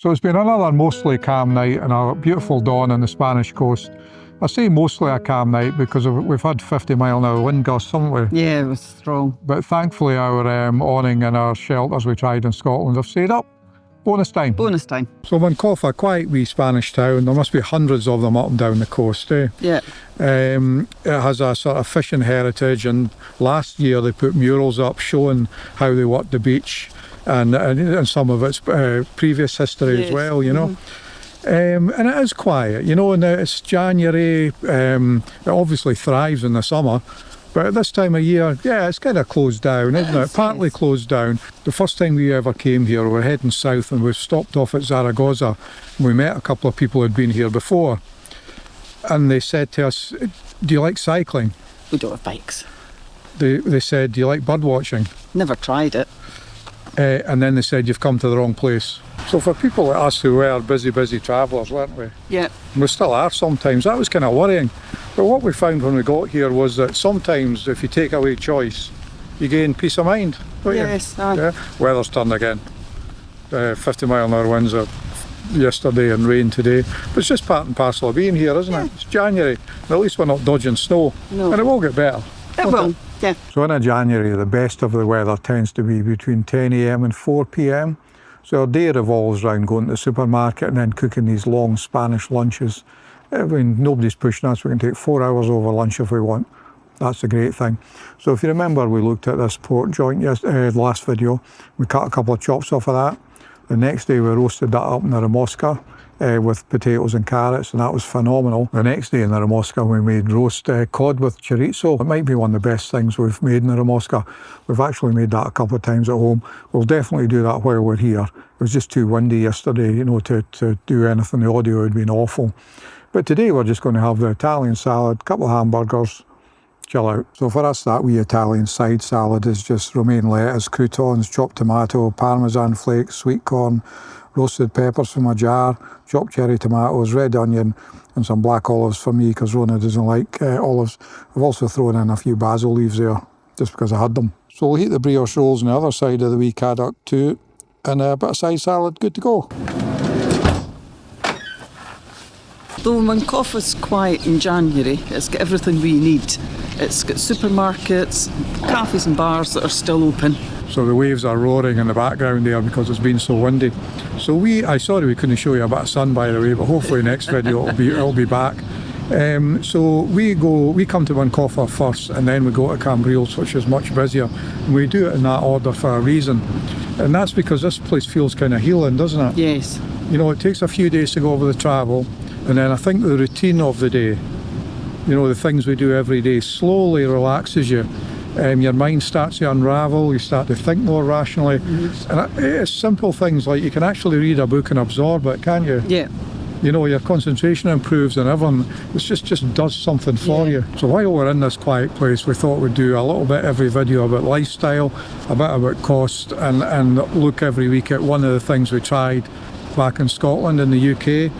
So it's been another mostly calm night and a beautiful dawn on the Spanish coast. I say mostly a calm night because we've had 50-mile-an-hour wind gusts, haven't we? Yeah, it was strong. But thankfully our awning and our shelters we tried in Scotland have stayed up. Bonus time. Bonus time. So Moncofa, quite wee Spanish town. There must be hundreds of them up and down the coast, eh? Yeah. It has a sort of fishing heritage, and last year they put murals up showing how they worked the beach and some of its previous history as well, you know. And it is quiet, you know, and it's January. It obviously thrives in the summer, but at this time of year, yeah, it's kind of closed down, isn't it? Partly closed down. The first time we ever came here, we were heading south and we stopped off at Zaragoza. And we met a couple of people who'd been here before, and they said to us, "Do you like cycling?" We don't have bikes. They said, "Do you like bird watching?" Never tried it. And then they said, "You've come to the wrong place." So for people like us who were busy travellers, weren't we? Yeah. We still are sometimes. That was kind of worrying. But what we found when we got here was that sometimes if you take away choice, you gain peace of mind, don't you? Yes. Aye. Yeah. Weather's turned again. 50-mile-an-hour winds yesterday and rain today. But it's just part and parcel of being here, isn't it? It's January. And at least we're not dodging snow. No. And it will get better. It will. Yeah. So in January, the best of the weather tends to be between 10 a.m. and 4 p.m. So our day revolves around going to the supermarket and then cooking these long Spanish lunches. I mean, nobody's pushing us. We can take 4 hours over lunch if we want. That's a great thing. So if you remember, we looked at this pork joint last video. We cut a couple of chops off of that. The next day we roasted that up in the Ramosca with potatoes and carrots, and that was phenomenal. The next day in the Ramosca we made roast cod with chorizo. It might be one of the best things we've made in the Ramosca. We've actually made that a couple of times at home. We'll definitely do that while we're here. It was just too windy yesterday, you know, to do anything. The audio would have been awful. But today we're just going to have the Italian salad, a couple of hamburgers, chill out. So for us, that wee Italian side salad is just romaine lettuce, croutons, chopped tomato, parmesan flakes, sweet corn, roasted peppers from a jar, chopped cherry tomatoes, red onion, and some black olives for me because Rona doesn't like olives. I've also thrown in a few basil leaves there just because I had them. So we'll heat the brioche rolls on the other side of the wee caddock too, and a bit of side salad, good to go. Though Moncofa's quiet in January, it's got everything we need. It's got supermarkets, cafes and bars that are still open. So the waves are roaring in the background there because it's been so windy. So sorry we couldn't show you a bit of sun by the way, but hopefully next video it'll be back. So we come to Moncofa first and then we go to Cambrils, which is much busier. And we do it in that order for a reason. And that's because this place feels kind of healing, doesn't it? Yes. You know, it takes a few days to go over the travel, and then I think the routine of the day, you know, the things we do every day slowly relaxes you. Your mind starts to unravel, you start to think more rationally. And it's simple things like you can actually read a book and absorb it, can't you? Yeah. You know, your concentration improves and everything. It just does something for you. So while we're in this quiet place, we thought we'd do a little bit every video about lifestyle, a bit about cost, and look every week at one of the things we tried back in Scotland and the UK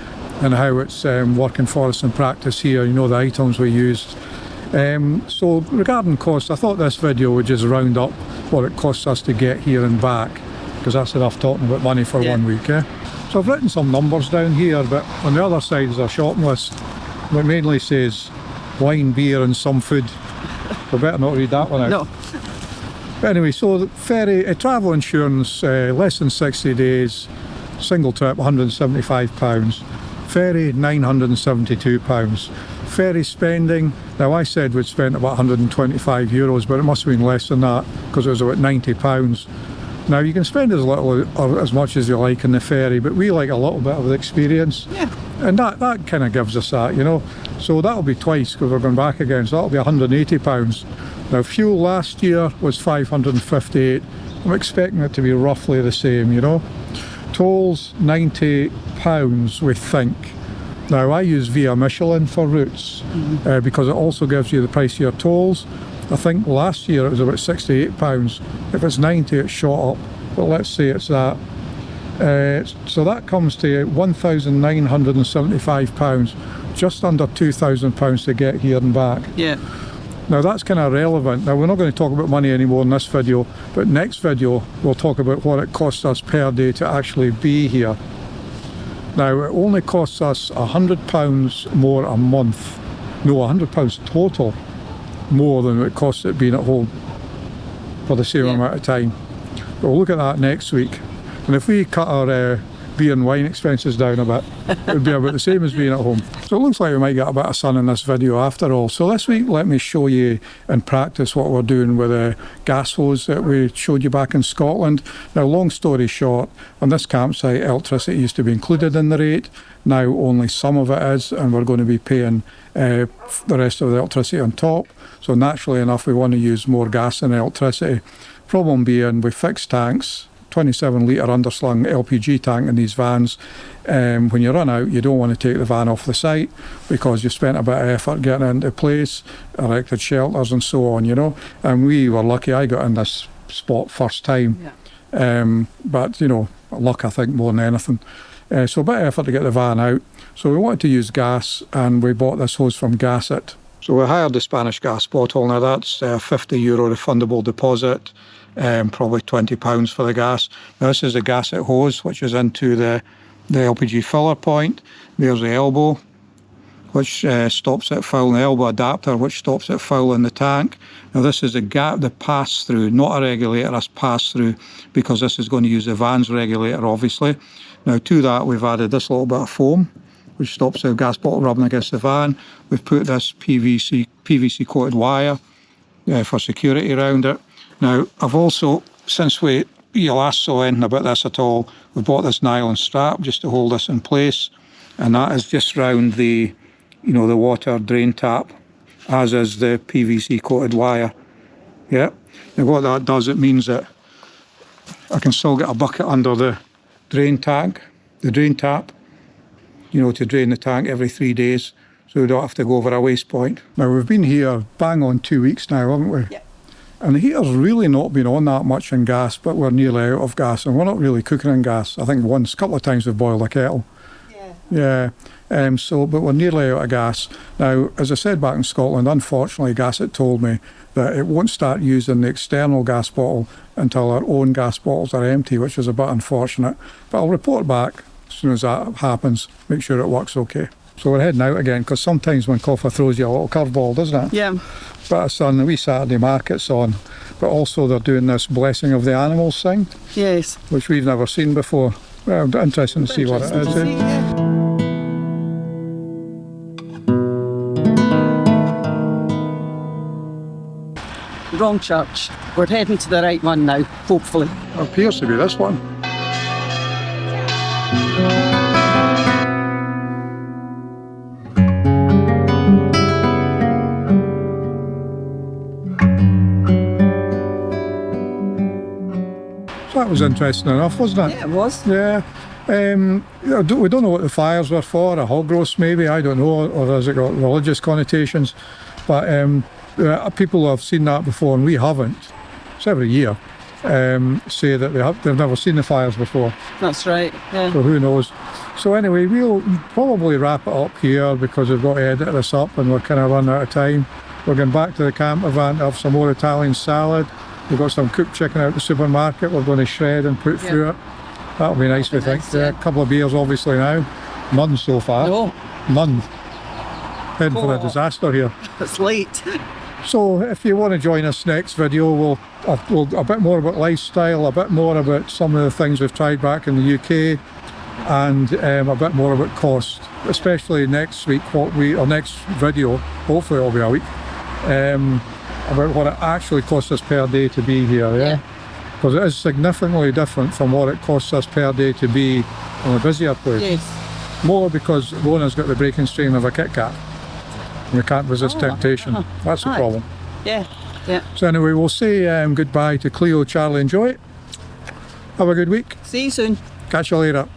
and how it's working for us in practice here, you know, the items we used. So regarding cost, I thought this video would just round up what it costs us to get here and back, because that's enough talking about money for 1 week. So I've written some numbers down here, but on the other side is a shopping list that mainly says wine, beer and some food. We better not read that one out. No. But anyway, so the ferry, travel insurance, less than 60 days, single trip £175, ferry £972. Ferry spending, now I said we'd spent about €125, but it must have been less than that because it was about £90. Now you can spend as little or as much as you like in the ferry, but we like a little bit of the experience. Yeah. And that kind of gives us that, you know. So that'll be twice because we're going back again, so that'll be £180. Now fuel last year was $558. I'm expecting it to be roughly the same, you know. Tolls, £90 we think. Now I use Via Michelin for routes because it also gives you the price of your tolls. I think last year it was about £68. If it's 90 it's shot up, but let's say it's that. So that comes to £1,975, just under £2,000 to get here and back. Yeah. Now that's kind of relevant. Now we're not going to talk about money anymore in this video, but next video we'll talk about what it costs us per day to actually be here. Now, it only costs us £100 more a month, no, £100 total more than it costs it being at home for the same amount of time. We'll look at that next week. And if we cut our beer and wine expenses down a bit, it would be about the same as being at home. So it looks like we might get a bit of sun in this video after all. So this week, let me show you in practice what we're doing with the gas hose that we showed you back in Scotland. Now, long story short, on this campsite, electricity used to be included in the rate. Now only some of it is, and we're going to be paying the rest of the electricity on top. So naturally enough, we want to use more gas than electricity. Problem being, we fixed tanks, 27 litre underslung LPG tank in these vans. When you run out, you don't want to take the van off the site because you spent a bit of effort getting it into place, erected shelters and so on, you know. And we were lucky, I got in this spot first time. Yeah. But, you know, luck I think more than anything. So a bit of effort to get the van out. So we wanted to use gas, and we bought this hose from Gasset. So we hired the Spanish gas bottle. Now that's a €50 refundable deposit. Probably £20 for the gas. Now this is the Gasset hose, which is into the LPG filler point. There's the elbow, which stops it full, and the elbow adapter, which stops it full in the tank. Now this is the pass-through, not a regulator, it's pass-through, because this is going to use the van's regulator, obviously. Now to that, we've added this little bit of foam, which stops the gas bottle rubbing against the van. We've put this PVC coated wire for security around it. Now, I've also, since you last saw anything about this at all, we've bought this nylon strap just to hold this in place, and that is just round the, you know, the water drain tap, as is the PVC coated wire. Yeah. Now what that does, it means that I can still get a bucket under the drain tap, you know, to drain the tank every 3 days, so we don't have to go over a waste point. Now, we've been here bang on 2 weeks now, haven't we? Yeah. And the heater's really not been on that much in gas, but we're nearly out of gas, and we're not really cooking in gas. I think a couple of times we've boiled a kettle. Yeah. But we're nearly out of gas. Now, as I said back in Scotland, unfortunately, Gasset told me that it won't start using the external gas bottle until our own gas bottles are empty, which is a bit unfortunate. But I'll report back as soon as that happens, make sure it works okay. So we're heading out again, because sometimes when Coffer throws you a little curveball, doesn't it? Yeah. Bit of sun, the wee Saturday market's on, but also they're doing this blessing of the animals thing. Yes. Which we've never seen before. Well, interesting to see what it is. Wrong church. We're heading to the right one now, hopefully. It appears to be this one. That was interesting enough, wasn't it? Yeah, it was. Yeah. We don't know what the fires were for, a hog roast maybe, I don't know, or has it got religious connotations? But people who have seen that before, and we haven't, it's every year, say that they've never seen the fires before. That's right, yeah. So who knows. So anyway, we'll probably wrap it up here, because we've got to edit this up and we're kind of running out of time. We're going back to the camper van to have some more Italian salad. We've got some cooked chicken out the supermarket we're going to shred and put through it. That'll be nice, we think. Yeah, a couple of beers obviously now. None so far. No. None. Heading for a disaster here. It's late. So if you want to join us next video, we'll a bit more about lifestyle, a bit more about some of the things we've tried back in the UK, and a bit more about cost, especially next week, or next video, hopefully it'll be a week, about what it actually costs us per day to be here, yeah? Because it is significantly different from what it costs us per day to be on a busier place. Yes. More because Lona's got the breaking strain of a Kit Kat. And we can't resist temptation. That's the problem. Yeah, yeah. So anyway, we'll say goodbye to Cleo, Charlie and Joy. Have a good week. See you soon. Catch you later.